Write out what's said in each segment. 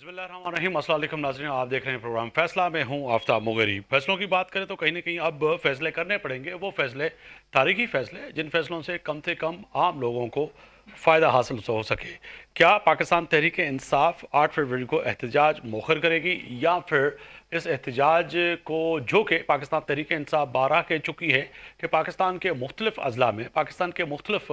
बिस्मिल्लाहिर्रहमानिर्रहीम। अस्सलाम वालेकुम नाज़रीन, आप देख रहे हैं प्रोग्राम फैसला। में हूं आफ्ताब मुगेरी। फैसलों की बात करें तो कहीं ना कहीं अब फैसले करने पड़ेंगे, वो फैसले तारीखी फैसले जिन फैसलों से कम आम लोगों को फ़ायदा हासिल हो सके। क्या पाकिस्तान तहरीक इंसाफ 8 फरवरी को एहतजाज मौखर करेगी, या फिर इस एहतजाज को जो कि पाकिस्तान तहरीक इंसाफ बारह कह चुकी है कि पाकिस्तान के मुख्तलिफ अजला में, पाकिस्तान के मुख्तलिफ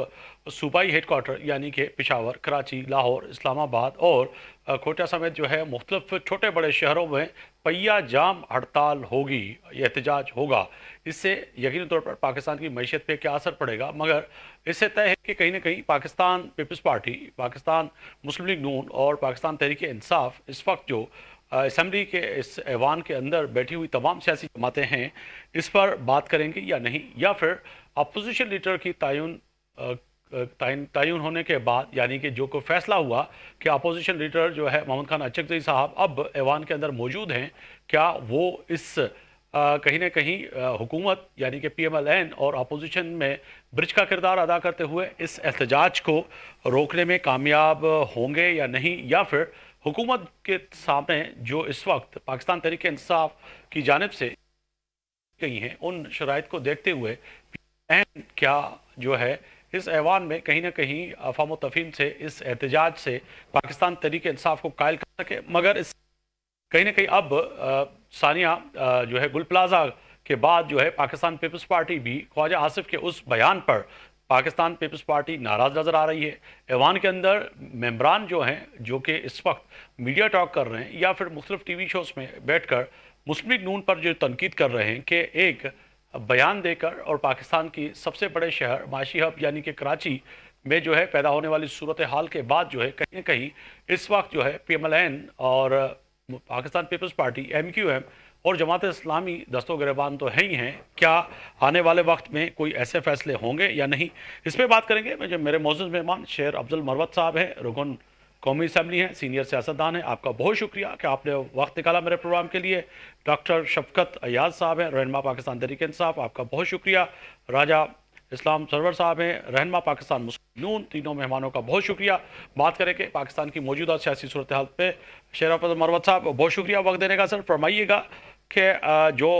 सूबाई हेड क्वार्टर यानी कि पेशावर, कराची, लाहौर, इस्लामाबाद और कोटा समेत जो है मुख्तलिफ छोटे बड़े शहरों में पहिया जाम हड़ताल होगी, एहतजाज होगा। इससे यकीनी तौर पर पाकिस्तान की मईशत पे क्या असर पड़ेगा, मगर इससे तय है कि कहीं ना कहीं पाकिस्तान पीपल्स पार्टी, पाकिस्तान मुस्लिम लीग नून और पाकिस्तान तहरीक इंसाफ इस वक्त जो असम्बली के इस ऐवान के अंदर बैठी हुई तमाम सियासी जमातें हैं, इस पर बात करेंगे या नहीं, या फिर अपोजिशन लीडर की तयन होने के बाद, यानी कि जो कोई फैसला हुआ कि अपोजिशन लीडर जो है मोहम्मद खान अचकज़ई साहब अब ऐवान के अंदर मौजूद हैं, क्या वो इस कहीं ना कहीं हुकूमत यानी कि PMLN और अपोजिशन में ब्रिज का किरदार अदा करते हुए इस एहतजाज को रोकने में कामयाब होंगे या नहीं, या फिर हुकूमत के सामने जो इस वक्त पाकिस्तान तहरीक इंसाफ की जानिब से गई हैं उन शराइत को देखते हुए क्या जो है इस ऐवान में कहीं ना कहीं अफवाम तफहीम से, इस एहतजाज से पाकिस्तान तहरीक इंसाफ को कायल कर सके। मगर इस कहीं ना कहीं अब सानिया जो है गुल प्लाजा के बाद जो है पाकिस्तान पीपल्स पार्टी भी ख्वाजा आसिफ के उस बयान पर पाकिस्तान पीपल्स पार्टी नाराज़ नज़र आ रही है। ऐवान के अंदर मेंबरान जो हैं, जो कि इस वक्त मीडिया टॉक कर रहे हैं या फिर मुख्तलिफ TV शोज़ में बैठकर मुस्लिम लीग नून पर जो तनकीद कर रहे हैं कि एक बयान देकर और पाकिस्तान की सबसे बड़े शहर माशी हब यानी कि कराची में जो है पैदा होने वाली सूरत हाल के बाद जो है कहीं ना कहीं इस वक्त जो है PMLN और पाकिस्तान पीपल्स पार्टी MQM और जमात इस्लामी दस्तों गिरबान तो है ही हैं, क्या आने वाले वक्त में कोई ऐसे फैसले होंगे या नहीं, इस पर बात करेंगे। मुझे मेरे मौजूद मेहमान शेर अफजल मरवत साहब हैं, रुकन कौमी असम्बली हैं, सीनियर सियासतदान हैं। आपका बहुत शुक्रिया कि आपने वक्त निकाला मेरे प्रोग्राम के लिए। डॉक्टर शफकत अयाज साहब हैं, रहनुमा पाकिस्तान तहरीक इंसाफ, आपका बहुत शुक्रिया। राजा इस्लाम सरवर साहब हैं, रहनुमा पाकिस्तान मुस्लिम नून, तीनों मेहमानों का बहुत शुक्रिया। बात करें कि पाकिस्तान की मौजूदा सियासी सूरत हाल पे शेर अफजल मरवत साहब, बहुत शुक्रिया वक्त देने का। सर फरमाइएगा कि जो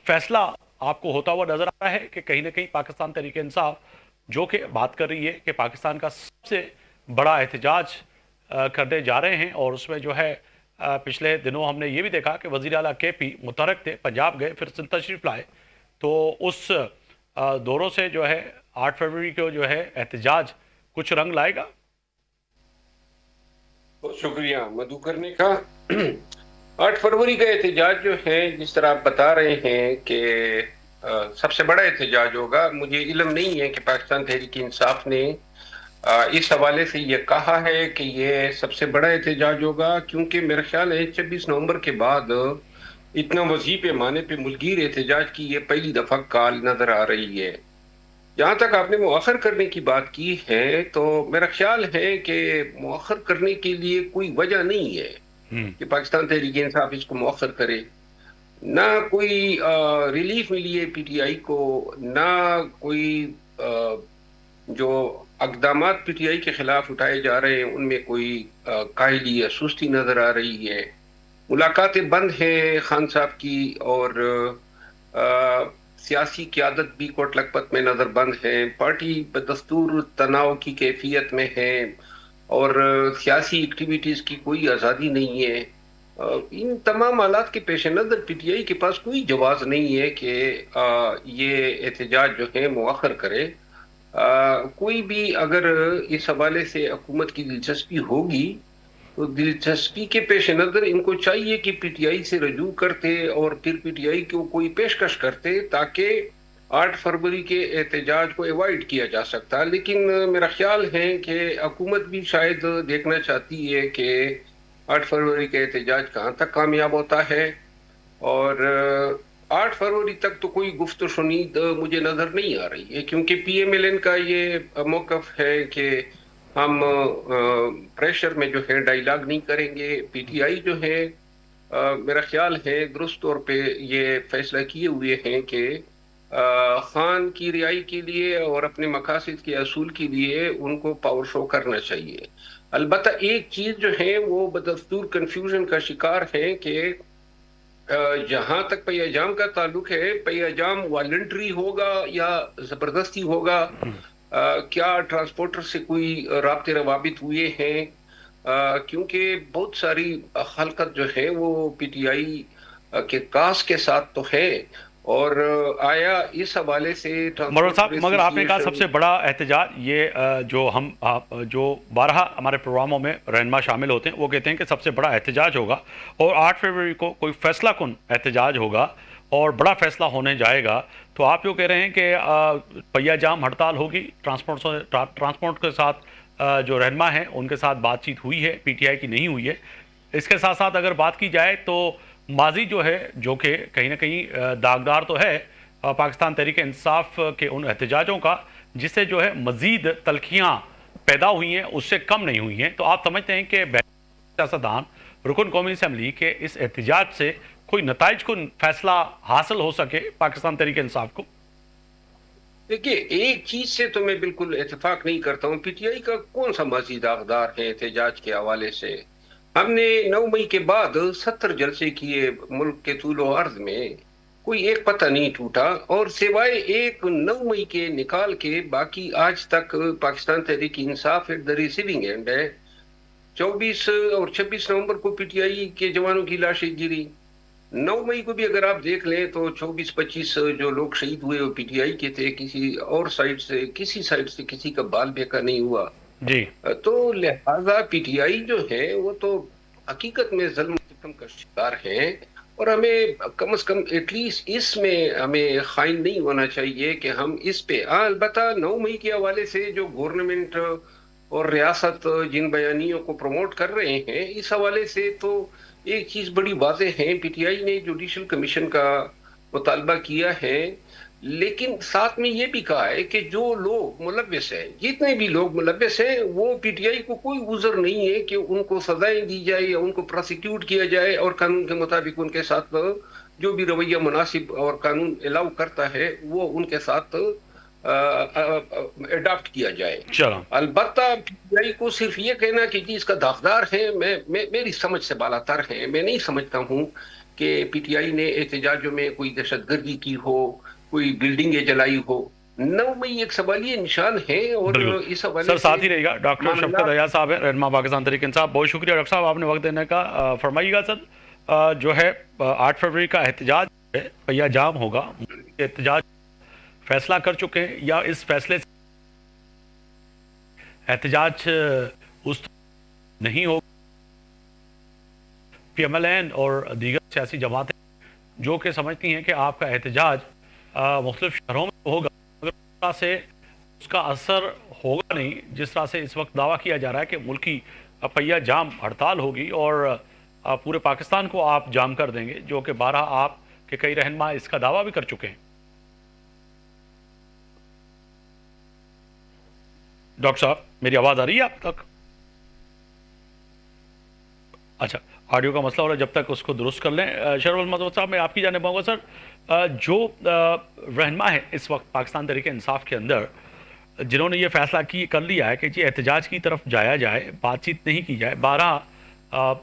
फैसला आपको होता हुआ नज़र आ रहा है कि कहीं ना कहीं पाकिस्तान तहरीक इंसाफ जो कि बात कर रही है कि पाकिस्तान का सबसे बड़ा एहतजाज करने जा रहे हैं, और उसमें जो है पिछले दिनों हमने ये भी देखा कि वज़ीर आला KP मुतहरक थे, पंजाब गए, फिर सिंध तशरीफ लाए, तो उस दौरों से जो है 8 फरवरी को जो है एहतजाज कुछ रंग लाएगा। बहुत शुक्रिया मधु करने का। 8 फरवरी का एहतजाज जो है, जिस तरह आप बता रहे हैं कि सबसे बड़ा एहतजाज होगा, मुझे इल्म नहीं है कि पाकिस्तान तहरीक इंसाफ ने इस हवाले से ये कहा है कि ये सबसे बड़ा एहतजाज होगा, क्योंकि मेरा ख्याल है 26 नवंबर के बाद इतना वसी पैमाने पे मुल्कीर एहतजाज की ये पहली दफा कॉल नजर आ रही है। जहां तक आपने मुअख्खर करने की बात की है, तो मेरा ख्याल है कि मुअख्खर करने के लिए कोई वजह नहीं है कि पाकिस्तान तहरीक इंसाफ इसको मुअख्खर करे। ना कोई रिलीफ मिली है PTI को, ना कोई जो अक़दामात PTI के खिलाफ उठाए जा रहे हैं उनमें कोई काहिली या सुस्ती नजर आ रही है। मुलाकातें बंद हैं खान साहब की, और सियासी क़यादत भी कोट लखपत में नजर बंद है। पार्टी बदस्तूर तनाव की कैफियत में है और सियासी एक्टिविटीज की कोई आज़ादी नहीं है। इन तमाम हालात के पेश नज़र PTI के पास कोई जवाब नहीं है कि ये एहतजाज जो है मुअख्खर करे। कोई भी अगर इस हवाले से हुकूमत की दिलचस्पी होगी, तो दिलचस्पी के पेश नज़र इनको चाहिए कि PTI से रजू करते और फिर PTI को कोई पेशकश करते, ताकि 8 फरवरी के एहतजाज को अवॉइड किया जा सकता। लेकिन मेरा ख्याल है कि हुकूमत भी शायद देखना चाहती है कि 8 फरवरी का एहतजाज कहाँ तक कामयाब होता है, और 8 फरवरी तक तो कोई गुफ्त शुनीद मुझे नजर नहीं आ रही है, क्योंकि PMLN का ये मौक़िफ़ है कि हम प्रेशर में जो है डायलॉग नहीं करेंगे। PTI जो है मेरा ख्याल है दुरुस्त तौर पे ये फैसला किए हुए हैं कि خان کی رہائی کے لیے اور اپنے مقاصد کے اصول کے لیے ان کو پاور شو کرنا چاہیے. البتہ ایک چیز جو ہے وہ بدستور کنفیوژن کا شکار ہے کہ جہاں تک پیاجام کا تعلق ہے، پیاجام والنٹری ہوگا یا زبردستی ہوگا؟ کیا ٹرانسپورٹر سے کوئی رابطے روابط ہوئے ہیں؟ کیونکہ بہت ساری خلقت جو ہے وہ پی ٹی آئی کے کاس کے ساتھ تو ہے، اور آیا اس حوالے سے مروت صاحب، ٹرانسپورٹر مگر آپ نے کہا سب سے ایسوسیشن. بڑا احتجاج یہ جو بارہا ہمارے پروگراموں میں رہنما شامل ہوتے ہیں وہ کہتے ہیں کہ سب سے بڑا احتجاج ہوگا اور 8 فروری کو کوئی فیصلہ کن احتجاج ہوگا اور بڑا فیصلہ ہونے جائے گا. تو آپ جو کہہ رہے ہیں کہ پہیہ جام ہڑتال ہوگی، ٹرانسپورٹ کے ساتھ جو رہنما ہیں ان کے ساتھ بات چیت ہوئی ہے، پی ٹی آئی کی نہیں ہوئی ہے. اس کے ساتھ ساتھ اگر بات کی جائے تو ماضی جو ہے جو کہ کہیں نہ کہیں داغدار تو ہے پاکستان تحریک انصاف کے ان احتجاجوں کا، جس سے جو ہے مزید تلخیاں پیدا ہوئی ہیں، اس سے کم نہیں ہوئی ہیں. تو آپ سمجھتے ہیں کہ سیاستدان رکن قومی اسمبلی کے اس احتجاج سے کوئی نتائج کو فیصلہ حاصل ہو سکے پاکستان تحریک انصاف کو؟ دیکھیے، ایک چیز سے تو میں بالکل اتفاق نہیں کرتا ہوں. پی ٹی آئی کا کون سا مزید اقدار ہے احتجاج کے حوالے سے؟ ہم نے 9 مئی کے بعد 70 جلسے کیے ملک کے طول و عرض میں، کوئی ایک پتہ نہیں ٹوٹا، اور سوائے ایک 9 مئی کے نکال کے باقی آج تک Pakistan Tehreek Insaf at the receiving end ہے. 24 اور 26 نومبر کو پی ٹی آئی کے جوانوں کی لاشیں گری. 9 مئی کو بھی اگر آپ دیکھ لیں تو 24-25 جو لوگ شہید ہوئے وہ پی ٹی آئی کے تھے، کسی اور سائٹ سے کسی کا بال بیکا نہیں ہوا. جی، تو لہذا پی ٹی آئی جو ہے وہ تو حقیقت میں ظلم و ستم کا شکار ہے، اور ہمیں کم از کم ایٹ لیسٹ اس میں ہمیں خائن نہیں ہونا چاہیے کہ ہم اس پہ. البتہ 9 مئی کے حوالے سے جو گورنمنٹ اور ریاست جن بیانیوں کو پروموٹ کر رہے ہیں، اس حوالے سے تو ایک چیز بڑی واضح ہے، پی ٹی آئی نے جوڈیشل کمیشن کا مطالبہ کیا ہے، لیکن ساتھ میں یہ بھی کہا ہے کہ جو لوگ ملوث ہیں، جتنے بھی لوگ ملوث ہیں، وہ پی ٹی آئی کو کوئی عذر نہیں ہے کہ ان کو سزائیں دی جائے یا ان کو پروسیکیوٹ کیا جائے، اور قانون کے مطابق ان کے ساتھ جو بھی رویہ مناسب اور قانون الاؤ کرتا ہے وہ ان کے ساتھ اڈاپٹ کیا جائے. چلو. البتہ پی ٹی آئی کو صرف یہ کہنا کہ جی اس کا داغدار ہے، میری سمجھ سے بالا تر ہے. میں نہیں سمجھتا ہوں کہ پی ٹی آئی نے احتجاجوں میں کوئی دہشت گردی کی ہو، کوئی بلڈنگیں جلائی ہو. 9 مئی ایک سوالیہ نشان ہے، اور بالکل اس حوالے سر، سے ساتھ ہی رہے گا. ڈاکٹر شفقت ایاز صاحب ہیں، رہنما پاکستان تحریک انصاف. بہت شکریہ ڈاکٹر صاحب، آپ نے وقت دینے کا. فرمائیے گا سر، جو ہے 8 فروری کا احتجاج ہے، پہیہ جام ہوگا، احتجاج فیصلہ کر چکے ہیں یا اس فیصلے سے احتجاج اس نہیں ہوگا؟ پی ایم ایل این اور دیگر سیاسی جماعتیں جو کہ سمجھتی ہیں کہ آپ کا احتجاج مختلف شہروں میں ہوگا، مگر اس طرح سے اس کا اثر ہوگا نہیں جس طرح سے اس وقت دعویٰ کیا جا رہا ہے کہ ملکی پہیہ جام ہڑتال ہوگی اور پورے پاکستان کو آپ جام کر دیں گے، جو کہ بارہا آپ کے کئی رہنما اس کا دعویٰ بھی کر چکے ہیں. ڈاکٹر صاحب، میری آواز آ رہی ہے آپ تک؟ اچھا، آڈیو کا مسئلہ ہو رہا ہے، جب تک اس کو درست کر لیں. شرف المدود صاحب، میں آپ کی جانب آؤں گا. سر، جو رہنما ہے اس وقت پاکستان تحریک انصاف کے اندر جنہوں نے یہ فیصلہ کر لیا ہے کہ جی احتجاج کی طرف جایا جائے، بات چیت نہیں کی جائے، 12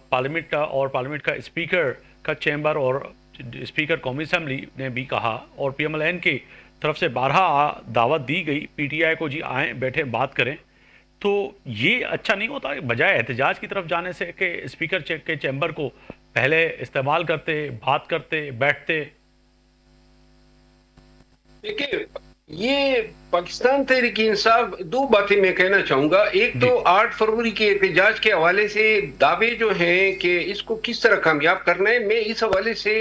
پارلیمنٹ اور پارلیمنٹ کا اسپیکر کا چیمبر اور اسپیکر قومی اسمبلی نے بھی کہا، اور پی ایم ایل این کی طرف سے 12 دعوت دی گئی پی ٹی آئی کو، جی آئیں بیٹھے بات کریں. تو یہ اچھا نہیں ہوتا بجائے احتجاج کی طرف جانے سے کہ اسپیکر کے چیمبر کو پہلے استعمال کرتے، بات کرتے، بیٹھتے؟ دیکھیں، یہ پاکستان تحریک انصاف، دو باتیں میں کہنا چاہوں گا. ایک تو 8 فروری کے احتجاج کے حوالے سے دعوے جو ہیں کہ اس کو کس طرح کامیاب کرنا ہے، میں اس حوالے سے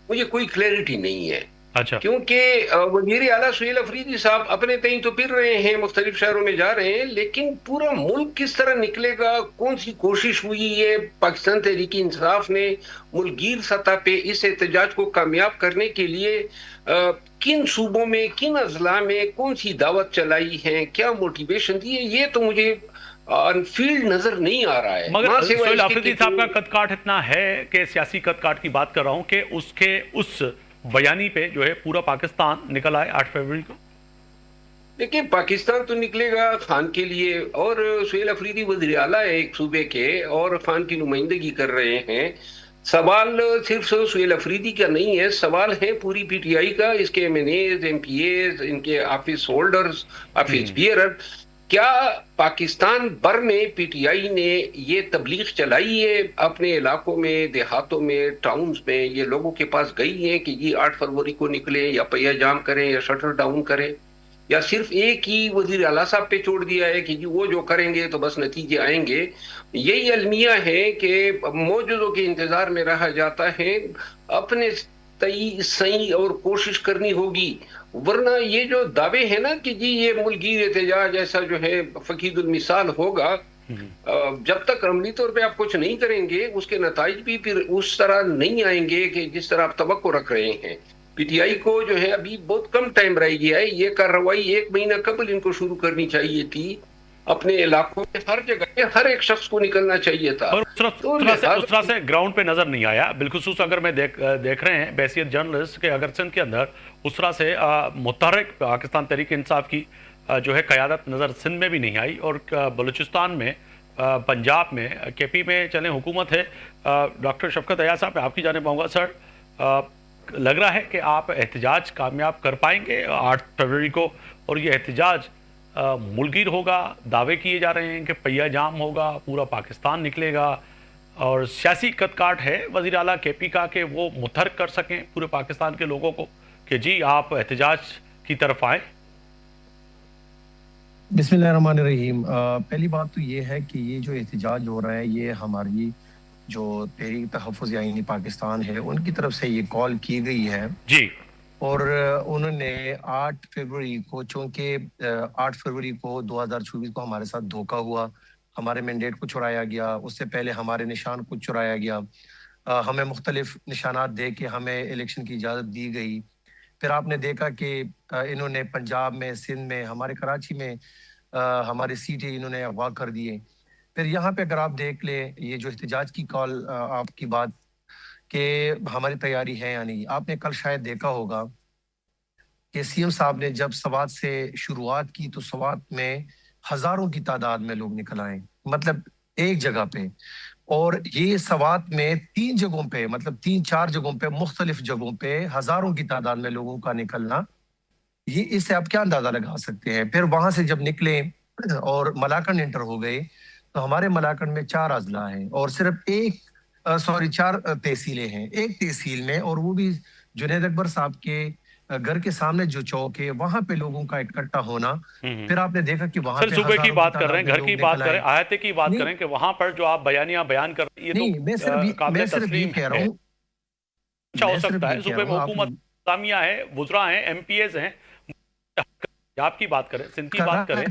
مجھے کوئی کلیئرٹی نہیں ہے. اچھا، کیونکہ وزیر اعلیٰ سہیل افریدی صاحب اپنے تئیں تو پھر رہے ہیں، مختلف شہروں میں جا رہے ہیں، لیکن پورا ملک کس طرح نکلے گا، کون سی کوشش ہوئی ہے پاکستان تحریک انصاف نے ملک گیر سطح پہ اس احتجاج کو کامیاب کرنے کے لیے کن صوبوں میں، کن اضلاع میں کون سی دعوت چلائی ہے، کیا موٹیویشن دی ہے، یہ تو مجھے فیلڈ نظر نہیں آ رہا ہے. مگر سہیل افریدی صاحب کا قد کاٹ اتنا ہے کہ سیاسی قد کاٹ کی بات کر رہا ہوں کہ اس کے बयानी पे जो है पूरा पाकिस्तान निकल आए 8 फरवरी को? देखिए, पाकिस्तान तो निकलेगा खान के लिए, और सुहेल अफरीदी वज़ीर आला है एक सूबे के और खान की नुमाइंदगी कर रहे हैं। सवाल सिर्फ सुहेल अफरीदी का नहीं है, सवाल है पूरी पीटीआई का, इसके एमएनएज, एमपीएज, इनके ऑफिस होल्डर्स, ऑफिस बियरर। क्या पाकिस्तान भर में पीटीआई ने ये तबलीग चलाई है अपने इलाकों में, देहातों में, टाउन्स में, ये लोगों के पास गई है कि ये 8 फरवरी को निकले या पहिया जाम करें या शटर डाउन करें, या सिर्फ एक ही वजीर आला साहब पे छोड़ दिया है कि वो जो करेंगे तो बस नतीजे आएंगे? यही अलमिया है कि मौजूदों के इंतजार में रहा जाता है, अपने तई सही और कोशिश करनी होगी। वरना ये जो दावे हैं ना कि जी ये मुल्कीर एहतजाज ऐसा जो है फकीदुल मिसाल होगा, जब तक अमली तौर पे आप कुछ नहीं करेंगे उसके नताइज भी फिर उस तरह नहीं आएंगे कि जिस तरह आप तवक्को रख रहे हैं। पीटीआई को जो है अभी बहुत कम टाइम रह गया है, ये कार्रवाई 1 महीना कबल इनको शुरू करनी चाहिए थी। अपने इलाकों में हर जगह हर एक शख्स को निकलना चाहिए था। पर उस तरह से ग्राउंड पे नजर नहीं आया। बिलखुसूस अगर मैं देख रहे हैं बैसियत जर्नलिस्ट के, अगर सिंध के अंदर उस तरह से मुतहर्रिक पाकिस्तान तहरीक इंसाफ की जो है क़यादत नज़र सिंध में भी नहीं आई, और बलूचिस्तान में, पंजाब में, केपी में चले हुकूमत है। डॉक्टर शफकत अयाज साहब, मैं आपकी जाने पाऊँगा। सर, लग रहा है कि आप एहतजाज कामयाब कर पाएंगे 8 फरवरी को, और ये एहतजाज मुल्कीर होगा? दावे किए जा रहे हैं कि पहिया जाम होगा, पूरा पाकिस्तान निकलेगा, और सियासी कदकाठ है वज़ीर आला केपी का कि वो मुतहर्रिक कर सकें पूरे पाकिस्तान के लोगों को कि जी आप एहतजाज की तरफ आएँ। बिस्मिल्लाहिर्रहमानिर्रहीम। पहली बात तो ये है कि ये जो एहतजाज हो रहा है ये हमारी जो तहरीक तहफ़्फ़ुज़ आईनी पाकिस्तान है उनकी तरफ से ये कॉल की गई है जी। और उन्होंने 8 फरवरी को, चूँकि 8 फरवरी को 2024 को हमारे साथ धोखा हुआ, हमारे मैंडेट को चुराया गया, उससे पहले हमारे निशान को चुराया गया, हमें मुख्तलिफ निशानात दे के हमें इलेक्शन की इजाज़त दी गई। फिर आपने देखा कि इन्होंने पंजाब में, सिंध में, हमारे कराची में हमारी सीटें इन्होंने अगवा कर दिए। फिर यहाँ पे अगर आप देख लें ये जो एहतजाज की कॉल आपकी बात कि हमारी तैयारी है या नहीं, आपने कल शायद देखा होगा कि सीएम साहब ने जब सवात से शुरुआत की तो सवात में हजारों की तादाद में लोग निकल आए, मतलब एक जगह पे। और ये सवात में 3 जगहों पे, मतलब 3-4 जगहों पे, मुख्तलिफ जगहों पे हजारों की तादाद में लोगों का निकलना, ये इससे आप क्या अंदाजा लगा सकते हैं। फिर वहां से जब निकले और मलाकंड एंटर हो गए तो हमारे मलाकंड में 4 अजला हैं और सिर्फ 4 तहसीलें हैं। एक तहसील में, और वो भी जुनैद अकबर साहब के घर के सामने जो चौक है वहां पे लोगों का इकट्ठा होना। फिर आपने देखा कि वहां पे सूबे की बात कर रहे हैं, घर की बात करें, आए। आयते की बात करें कि वहां पर जो आप बयानियां बयान कर रहे हैं, ये नहीं, तो मैं सिर्फ ये कह रहा हूँ, अच्छा हो मैं सिर्फ सकता है। ये कह सूबे रहा में हूँ हुकूमत इस्लामिया है, वुज़रा हैं, एमपीएज हैं। आपकी बात करें, सिंध की बात करें,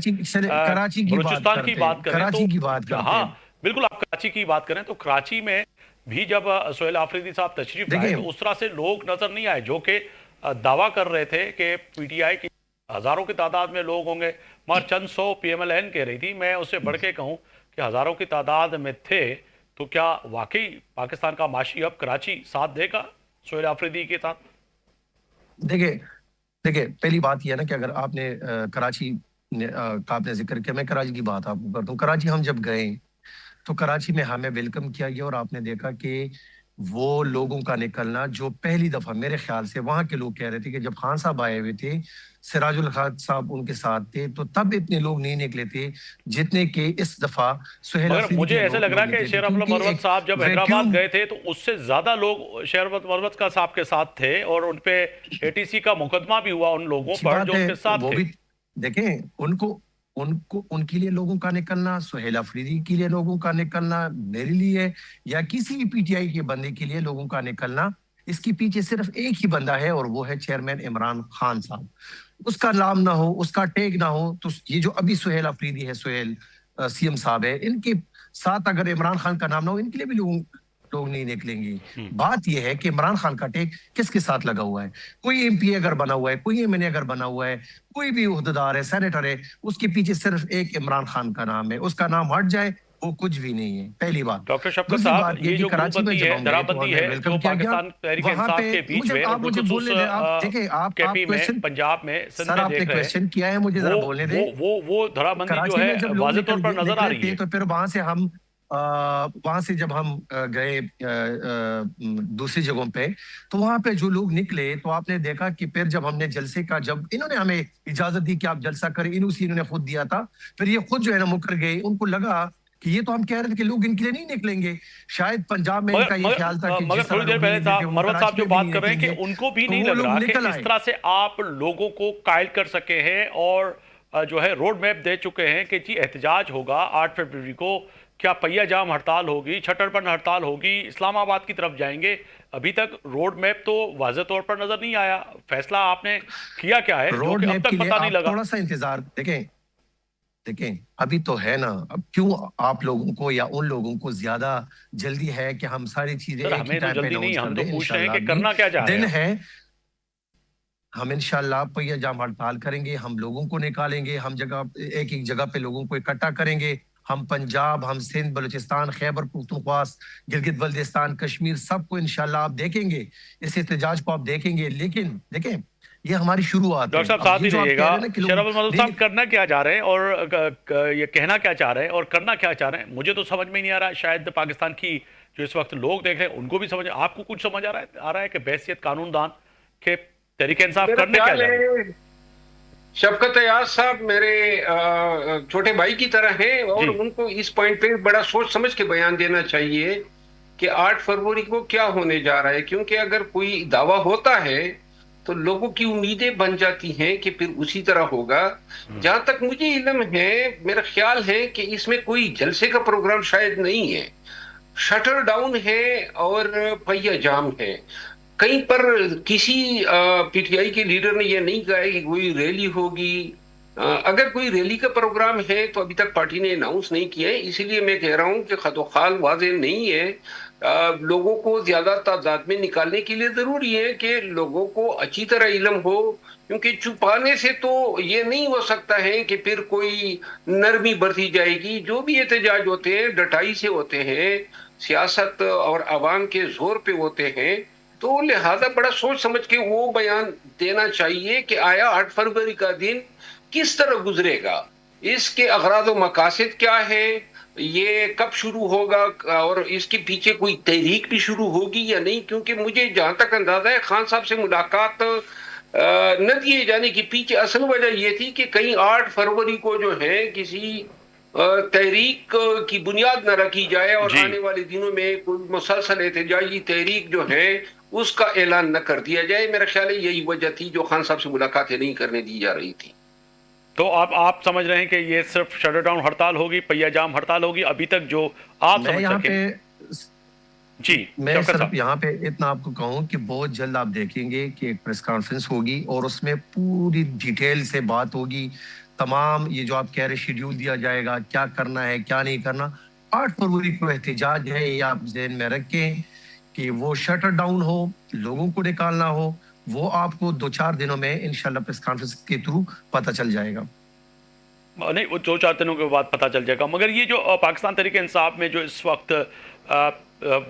कराची की बलूचिस्तान की बात करें, कराची की बात करते हाँ हैं। बिल्कुल, आप कराची की बात करें तो कराची में भी जब सुहेल आफरीदी साहब तशरीफ लाए तो उस तरह से लोग नजर नहीं आए जो कि दावा कर रहे थे कि पीटीआई की हजारों की तादाद में लोग होंगे, मगर चंद सौ पीएमएलएन कह रही थी। मैं उससे बढ़ के कहूँ कि हजारों की तादाद में थे, तो क्या वाकई पाकिस्तान का माशी अब कराची साथ देगा सुहेल आफरीदी के साथ? देखिए, पहली बात यह है ना कि अगर आपने कराची का आपने जिक्र किया, मैं कराची की बात आपको करता हूँ। कराची हम जब गए तो कराची में हमें वेलकम किया गया और आपने देखा कि वो लोगों का निकलना जो पहली दफा मेरे ख्याल से वहां के लोग कह रहे थे कि जब खान साहब आए हुए थे, सिराजुल हक साहब उनके साथ थे, तो तब इतने लोग नहीं निकले थे जितने के इस दफा सुहेल मगर मुझे ऐसा लग रहा है कि शेर अब्दुल मरवत साहब जब हैदराबाद गए थे तो उससे ज्यादा लोग शेर मरवत का साहब के साथ थे और उनपे एटीसी का मुकदमा भी हुआ उन लोगों पर जो उनके साथ थे। देखें, उनको उनके लिए लोगों का निकलना, सुहेल अफरीदी के लिए लोगों का निकलना, मेरे लिए या किसी भी पीटीआई के बंदे के लिए लोगों का निकलना, इसके पीछे सिर्फ एक ही बंदा है और वो है चेयरमैन इमरान खान साहब। उसका नाम ना हो, उसका टैग ना हो, तो ये जो अभी सुहेल अफरीदी है, सुहेल सीएम साहब है, इनके साथ अगर इमरान खान का नाम ना हो, इनके लिए भी लोग नहीं निकलेंगे। बात यह है कि इमरान खान का टैग किसके साथ लगा हुआ है। कोई एमपी अगर बना हुआ है, कोई एमएनए अगर बना हुआ है, कोई भी उहदेदार है, सेनेटर है, उसके पीछे सिर्फ एक इमरान खान का नाम है। उसका नाम हट जाए वो कुछ भी नहीं है, पहली बात। डॉक्टर शफकत दूसरी साहब, बात ये ये कि जो कराची में ग्रुपबंदी जब है, हम गए तो धराबंदी हमें है, वेलकम जो किया गया। पाकिस्तान तहरीक वहां इंसाफ पे के बीच मुझे में, और आप मुझे बिलखुसूस बोलने दें, आप देखिए, आप केपी में, क्वेश्चन, पंजाब में, सिंध सर में आपने देख रहे हैं, क्वेश्चन किया है, मुझे जरा बोलने दें। वो धराबंदी जो कराची है में जब लोग वाज़ेह तौर पर नजर आ निकले रही थे है। तो फिर वहां से जब हम गए दूसरी जगहों पे, तो वहां पे जो लोग निकले तो आपने देखा कि फिर जब हमने जलसे का, जब इन्होंने हमें इजाजत दी कि आप जलसा करें, इन्होंने खुद दिया था, फिर ये खुद जो है ना मुकर गए। उनको लगा कि ये तो हम कह रहे थे कि लोग इनके लिए नहीं निकलेंगे, शायद पंजाब में इनका ये ख्याल था कि मगर जिस थोड़ी तरह देर लोग पहले नहीं निकले वो मरवत साहब कराची जो में भी बात नहीं कर रहे हैं कि निकलेंगे, उनको भी तो नहीं वो लग लोग रहा कि निकल इस आए। तरह से आप लोगों को कायल कर सके हैं और जो है रोड मैप दे चुके हैं कि जी एहतजाज होगा 8 फरवरी को, क्या पहिया जाम हड़ताल होगी, छटर बंद हड़ताल होगी, इस्लामाबाद की तरफ जाएंगे। अभी तक रोड मैप तो वाज़ेह तौर पर नजर नहीं आया। फैसला आपने किया क्या है जो रोड कि अब मैप तक के लिए पता नहीं आप लगा? थोड़ा सा इंतजार देखें, अभी तो है ना। अब क्यों आप लोगों को या उन लोगों को ज्यादा जल्दी है कि हम सारी चीजें सर एक ही हमें तो टाइम पे जल्दी नहीं, अनाउंस कर हम तो दें? पूछ रहे हैं इंशाल्लाह कि भी करना क्या चाह रहे दिन हैं आप? है, हम इंशाल्लाह पहिया जाम हड़ताल करेंगे, हम लोगों को निकालेंगे, हम एक एक जगह पे लोगों को इकट्ठा करेंगे। हम पंजाब, हम सिंध, बलूचिस्तान, खैबर पख्तूनख्वा, गिलगित बल्तिस्तान, कश्मीर, सबको इंशाल्लाह आप देखेंगे, इस एहतजाज को आप देखेंगे। लेकिन देखें, ये हमारी शुरुआत है। डॉक्टर साहब अब साथ ये ही जो आप कह रहिएगा। रहे हैं ना कि लोग शरफ महमूद नहीं साहब करना क्या चाह रहे हैं और ये कहना क्या चाह रहे हैं और करना क्या चाह रहे हैं, मुझे तो समझ में नहीं आ रहा है। शायद पाकिस्तान की जो इस वक्त लोग देख रहे हैं उनको भी समझ, आपको कुछ समझ आ रहा है कि बहसियत कानूनदान के तरीके इंसाफ मेरा करने क्या ख्याल चाह रहे हैं? है शफकत अयाज साहब मेरे छोटे भाई की तरह हैं, और जी उनको इस पॉइंट पे बड़ा सोच समझ के बयान देना चाहिए कि 8 फरवरी को क्या होने जा रहा है। क्योंकि अगर कोई दावा होता है तो लोगों की उम्मीदें बन जाती हैं कि फिर उसी तरह होगा। जहां तक मुझे इल्म है, मेरा ख्याल है कि इसमें कोई जलसे का प्रोग्राम शायद नहीं है, शटर डाउन है और पहिया जाम है। कहीं पर किसी पीटीआई के लीडर ने यह नहीं कहा है कि कोई रैली होगी। अगर कोई रैली का प्रोग्राम है तो अभी तक पार्टी ने अनाउंस नहीं किया है, इसीलिए मैं कह रहा हूं कि खतोखाल वाज़ेह नहीं है। लोगों को ज्यादा तादाद में निकालने के लिए जरूरी है कि लोगों को अच्छी तरह इल्म हो, क्योंकि छुपाने से तो ये नहीं हो सकता है कि फिर कोई नरमी बरती जाएगी। जो भी एहतजाज होते हैं डटाई से होते हैं, सियासत और आवाम के जोर पे होते हैं, तो लिहाजा बड़ा सोच समझ के वो बयान देना चाहिए कि आया 8 फरवरी का दिन किस तरह गुजरेगा, इसके अगराद व मकासद क्या है, ये कब शुरू होगा और इसके पीछे कोई तहरीक भी शुरू होगी या नहीं। क्योंकि मुझे जहां तक अंदाजा है, खान साहब से मुलाकात न दिए जाने के पीछे असल वजह यह थी कि कहीं 8 फरवरी को जो है किसी तहरीक की बुनियाद न रखी जाए और आने वाले दिनों में कोई मुसलसल एहतजाजी तहरीक जो है उसका ऐलान न कर दिया जाए। मेरा ख्याल है यही वजह थी जो खान साहब से मुलाकातें नहीं करने दी जा रही थी। तो आप समझ रहे हैं कि ये सिर्फ शटर डाउन हड़ताल होगी, पहिया जाम हड़ताल होगी, अभी तक जो आप समझ सके? जी मैं सिर्फ यहाँ पे इतना आपको कहूँ कि बहुत जल्द आप देखेंगे कि एक प्रेस कॉन्फ्रेंस होगी और उसमें पूरी डिटेल से बात होगी। तमाम ये जो आप कह रहे शेड्यूल दिया जाएगा, क्या करना है क्या नहीं करना। 8 फरवरी को एहतजाज है, ये आप ज़हन में रखें कि वो शटर डाउन हो, लोगों को निकालना हो, वो आपको 2-4 दिनों में इंशाल्लाह प्रेस कॉन्फ्रेंस के थ्रू पता चल जाएगा। नहीं, वो 2-4 दिनों के बाद पता चल जाएगा। मगर ये जो पाकिस्तान तहरीक इंसाफ में जो इस वक्त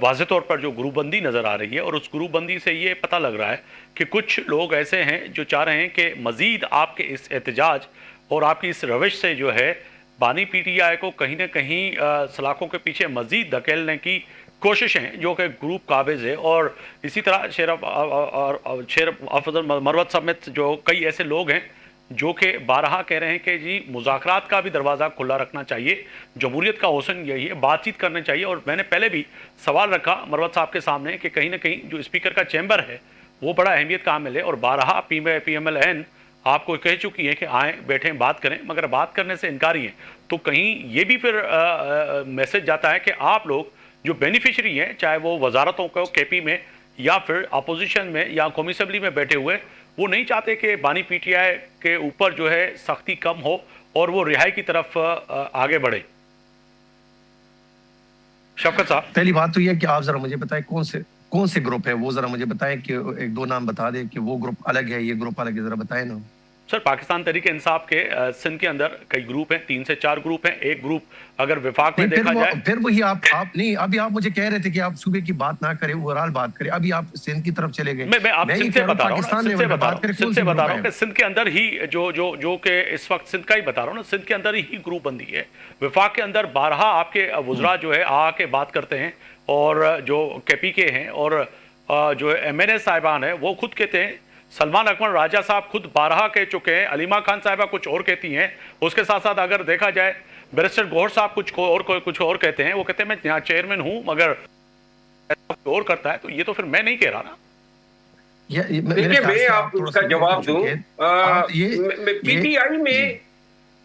वाज़ेह तौर पर जो ग्रुपबंदी नज़र आ रही है, और उस ग्रुपबंदी से ये पता लग रहा है कि कुछ लोग ऐसे हैं जो चाह रहे हैं कि मज़ीद आपके इस एहतजाज और आपकी इस रविश से जो है बानी पीटीआई को कहीं ना कहीं सलाखों के पीछे मज़ीद धकेलने की कोशिशें, जो कि ग्रुप काबिज़ है। और इसी तरह शेर अफजल मरवत समेत जो कई ऐसे लोग हैं जो कि बारहा कह रहे हैं कि जी मुज़ाकरात का भी दरवाज़ा खुला रखना चाहिए, जमहूरियत का हुस्न यही है, बातचीत करना चाहिए। और मैंने पहले भी सवाल रखा मरवत साहब के सामने कि कहीं ना कहीं जो स्पीकर का चैम्बर है वो बड़ा अहमियत का हामिल है, और बारहा PMLN आपको कह चुकी है कि आएँ बैठें बात करें, मगर बात करने से इनकारी हैं। तो कहीं ये भी फिर मैसेज जाता है कि आप लोग जो बेनिफिशरी हैं, चाहे वो वजारतों को केपी में या फिर अपोजिशन में या कौमी असम्बली में बैठे हुए, वो नहीं चाहते कि बानी पीटीआई के ऊपर जो है सख्ती कम हो और वो रिहाई की तरफ आगे बढ़े। शफकत साहब, पहली बात तो ये कि आप जरा मुझे बताएं कौन से ग्रुप है वो, जरा मुझे बताएं कि 1-2 नाम बता दें कि वो ग्रुप अलग है ये ग्रुप अलग है, जरा बताएं ना। सर पाकिस्तान तहरीक इंसाफ के सिंध के अंदर कई ग्रुप हैं, 3 से 4 ग्रुप हैं। एक ग्रुप अगर विफाक में देखा जाए, फिर वही आप नहीं, अभी आप मुझे कह रहे थे कि आप सूबे की बात ना करें, ओवरऑल बात करें, अभी आप सिंध की तरफ चले गए। मैं आप सिंध से बता रहा हूँ, सिंध से बता रहा हूँ कि सिंध के अंदर ही जो कि इस वक्त सिंध का ही बता रहा हूँ ना, सिंध के अंदर ही ग्रुप बंदी है। विफाक के अंदर 12 आपके वुज़रा जो है आके बात करते हैं, और जो KPK हैं और जो MNA साहिबान है वो खुद कहते हैं, सलमान अकबर राजा साहब खुद 12 कह चुके हैं, अलीमा खान साहिबा कुछ और कहती हैं। उसके साथ साथ अगर देखा जाए बैरिस्टर गौहर साहब कुछ और कहते हैं, वो कहते हैं मैं यहाँ चेयरमैन हूँ मगर और करता है, तो ये तो फिर मैं नहीं कह रहा ना। देखिए मैं आप उसका जवाब दूं, PTI में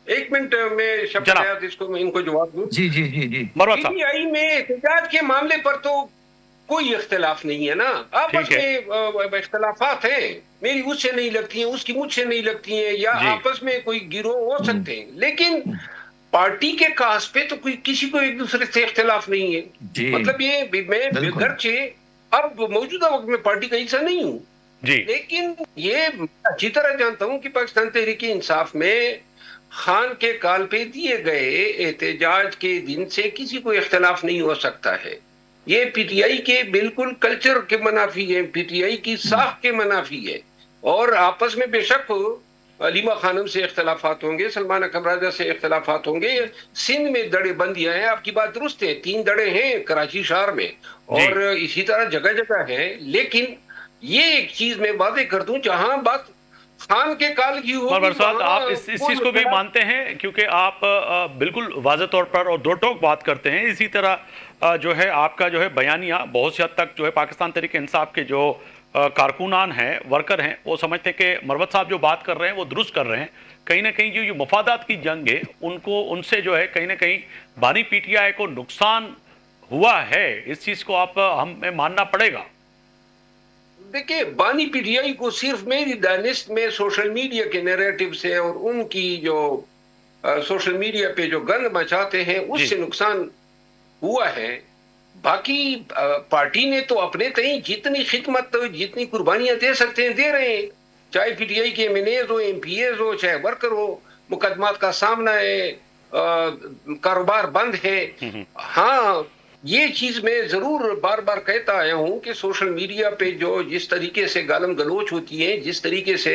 एक मिनट में शब्द इसको मैं इनको जवाब दूं। जी जी जी जी PTI में एहतजाज के मामले पर तो कोई इख्तिलाफ नहीं है ना, आपस में इख्तिलाफात हैं, मेरी उससे नहीं लगती हैं, उसकी मुझसे नहीं लगती हैं, या आपस में कोई गिरोह हो सकते हैं, लेकिन पार्टी के कास पे तो कोई किसी को एक दूसरे से इख्तिलाफ नहीं है। मतलब ये मैं गरचे अब मौजूदा वक्त में पार्टी का हिस्सा नहीं हूँ, लेकिन ये अच्छी तरह जानता हूँ कि पाकिस्तान तहरीक इंसाफ में खान के काल पे दिए गए एहतजाज के दिन से किसी को इख्तिलाफ नहीं हो सकता है। ये PTI के बिल्कुल कल्चर के मुनाफी है, PTI की साख के मुनाफी है, और आपस में बेशक अलीमा खानम से इख्तलाफात होंगे, सलमान अकबर राजा से इख्तलाफात होंगे, सिंध में दड़े बंदियां हैं, आपकी बात दुरुस्त है, 3 दड़े हैं कराची शहर में और इसी तरह जगह जगह है। लेकिन ये एक चीज मैं वादे कर दूं, जहां बात खान के काल की हो, आप इस चीज को भी मानते हैं, क्योंकि आप बिल्कुल वाज़ेह तौर पर और दो टोक बात करते हैं। इसी तरह जो है आपका जो है बयानिया बहुत सी हद तक जो है पाकिस्तान तहरीक इंसाफ के जो कारकुनान हैं, वर्कर हैं, वो समझते हैं कि मरवत साहब जो बात कर रहे हैं वो दुरुस्त कर रहे हैं। कहीं ना कहीं जो मफादात की जंग है उनको उनसे जो है कहीं ना कहीं बानी PTI को नुकसान हुआ है, इस चीज को आप हमें मानना पड़ेगा। देखिए बानी PTI को सिर्फ मेरी दानिश में सोशल मीडिया के नैरेटिव से और उनकी जो सोशल मीडिया पे जो गंद मचाते हैं उससे नुकसान हुआ है। बाकी पार्टी ने तो अपने तई जितनी खिदमत जितनी कुर्बानियां दे सकते हैं दे रहे हैं, चाहे PTI के MNAs हो, MPAs हो, चाहे वर्कर हो, मुकदमात का सामना है, कारोबार बंद है। हाँ, ये चीज मैं जरूर बार बार कहता आया हूं कि सोशल मीडिया पे जो जिस तरीके से गालम गलोच होती है, जिस तरीके से,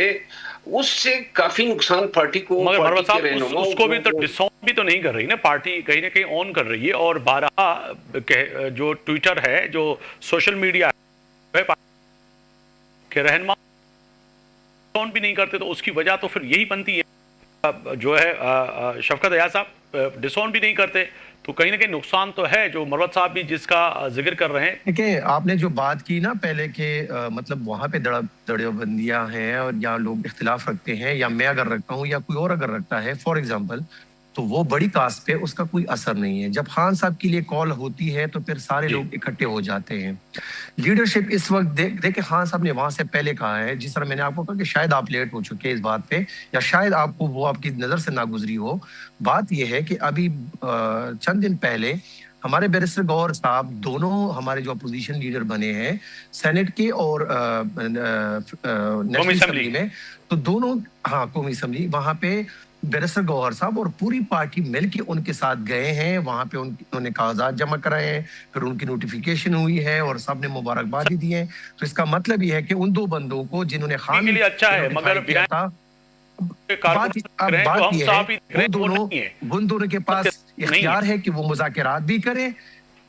उससे काफी नुकसान पार्टी को, मगर मरवत साहब उसको भी तो डिसऑन भी तो नहीं कर रही ना पार्टी, कहीं ना कहीं ऑन कर रही है। और 12 जो ट्विटर है, जो सोशल मीडिया है के रहनुमा ऑन भी नहीं करते, तो उसकी वजह तो फिर यही बनती है जो है शफकत अयाज साहब डिसऑन भी नहीं करते, तो कहीं ना कहीं नुकसान तो है, जो मरवत साहब भी जिसका जिक्र कर रहे हैं। देखिए आपने जो बात की ना पहले के मतलब वहां पे दड़ेबंदियां हैं और या लोग इख्तिलाफ रखते हैं, या मैं अगर रखता हूँ या कोई और अगर रखता है फॉर एग्जाम्पल, तो वो बड़ी कास्ट पे उसका कोई असर नहीं है। जब खान साहब के लिए कॉल होती है तो फिर सारे लोग इकट्ठे हो जाते हैं। लीडरशिप इस वक्त देखिए खान साहब ने वहां से पहले कहा है, जिस तरह मैंने आपको कहा कि शायद आप लेट हो चुके हैं इस बात पे, या शायद आपको वो आपकी नजर से ना गुजरी हो। बात यह है कि अभी चंद दिन पहले हमारे बैरिस्टर गौहर साहब दोनों हमारे जो अपोजिशन लीडर बने हैं सेनेट के और नेशनल असेंबली में, तो दोनों कौमी असेंबली, वहां पे बैरिस्टर गौहर साहब और पूरी पार्टी मिलके उनके साथ गए हैं। वहां पे उन्होंने कागजात जमा कराए हैं, फिर उनकी नोटिफिकेशन हुई है और सबने मुबारकबाद दी है। तो इसका मतलब ये है कि उन 2 बंदों को जिन्होंने खान के लिए अच्छा है, मगर बात ये है उन दोनों के पास इख्तियार है कि वो मुज़ाकरात भी करें,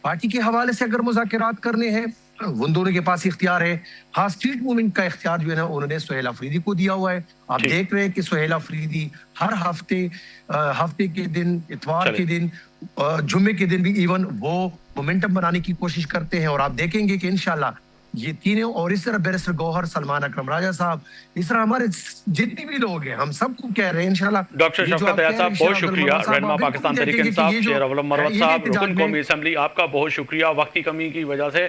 पार्टी के हवाले से अगर मुज़ाकरात करने हैं उन दोनों के पास इख्तियार है। हाँ, स्ट्रीट मूवमेंट का इख्तियार जो है ना उन्होंने सुहेल अफरीदी को दिया हुआ है। आप देख रहे हैं कि सुहेल अफरीदी हर हफ्ते के दिन, इतवार के दिन, जुम्मे के दिन भी इवन वो मोमेंटम बनाने की कोशिश करते हैं। और आप देखेंगे कि इंशाल्लाह ये तीनों, और इस तरह बैरिस्टर गौहर, सलमान अकरम राजा साहब, इस तरह हमारे जितने भी लोग हैं, हम सबको कह रहे हैं इंशाल्लाह। डॉक्टर शफकत अयाज साहब बहुत शुक्रिया, रहनुमा पाकिस्तान तहरीक इंसाफ शेर अवलम मरवत साहब, रुकन कौमी असेंबली, आपका बहुत शुक्रिया। वक्त की कमी की वजह से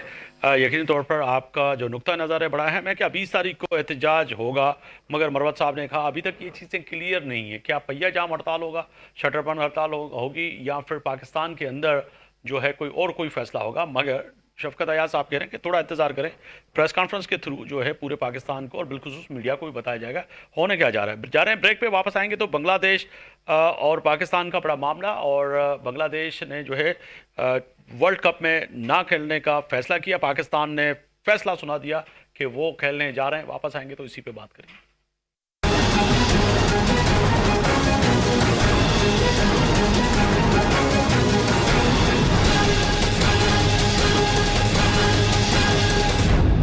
यकीनी तौर पर आपका जो नुक्ता नज़र है बड़ा है। मैं क्या 20 तारीख को एहतजाज होगा, मगर मरवत साहब ने कहा अभी तक ये चीज़ें क्लियर नहीं है, क्या पहिया जाम हड़ताल होगा, शटर बंद हड़ताल होगी, या फिर पाकिस्तान के अंदर जो है कोई फैसला होगा। मगर शफकत अयाज साहब कह रहे हैं कि थोड़ा इंतजार करें, प्रेस कॉन्फ्रेंस के थ्रू जो है पूरे पाकिस्तान को और बिलखुसूस मीडिया को भी बताया जाएगा होने क्या जा रहा है। जा रहे हैं ब्रेक पे, वापस आएंगे तो बांग्लादेश और पाकिस्तान का बड़ा मामला, और बांग्लादेश ने जो है वर्ल्ड कप में ना खेलने का फैसला किया, पाकिस्तान ने फैसला सुना दिया कि वो खेलने जा रहे हैं। वापस आएंगे तो इसी पे बात करेंगे।